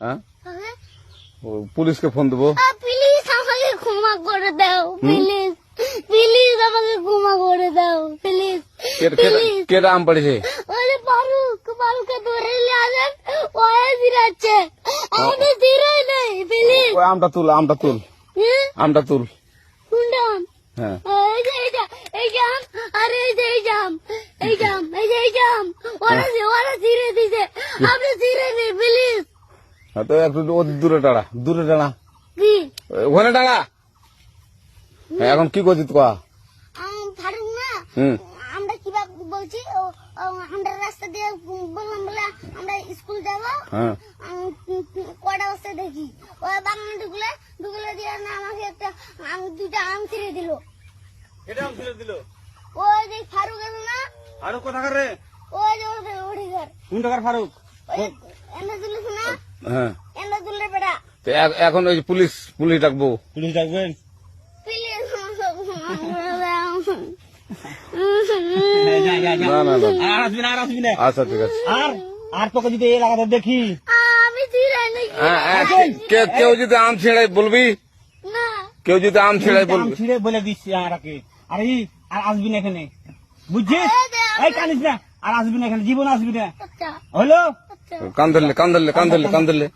হ্যাঁ পুলিশকে ফোন দেবো। প্লিজ আমাকে ক্ষমা করে দাও, প্লিজ প্লিজ আমাকে ক্ষমা করে দাও, প্লিজ। কেটা আম পড়েছে? ওই ফারুককে ধরে নিয়ে আসেন, ওয়ে জিরাচ্ছে, আমাকে জিরাই নেই, প্লিজ। ওই আমটা তুল আমটা তুল। কোনটা আম? হ্যাঁ এই জাম, আরে এই জাম, ওরা জিরে দিছে, আপনি জিরে নেই, প্লিজ। তো একটু দূরে টাড়া কি ওখানে টাড়া। এখন কি করছিস কয়া? ফারুক না, আমরা কিভাবে বলছি, আমরা রাস্তা দিয়ে বললাম বলে আমরা স্কুল যাবো, কটা বস্তা দেখি ওই বাগানে ঢুকলে দিয়ে না আমাকে একটা দুইটা আম ছিঁড়ে দিল। ওই যে ফারুক আছে না, ফারুক কোথাকার রে? ওই যে ওঠে ঘর কোন টাকার ফারুক? এনে তুলিস না, হ্যাঁ এনে তুললে বেটা। এখন ওই পুলিশ ডাকবো। পুলিশ ডাকবেন? প্লিজ না আচ্ছা ঠিক আছে। আর তোকে যদি এই লাগাতে দেখি আমি চিড়াই নাকি কেউ যদি আম ছেড়াই বলবি, না, কেউ যদি আম ছেড়াই বলবি। ছিঁড়ে বলে দিচ্ছি আর আসবি না এখানে, বুঝছিস? এই কানিস না, আর আসবি না এখানে, জীবন আসবি না, আচ্ছা হলো? আচ্ছা। কান ধরলে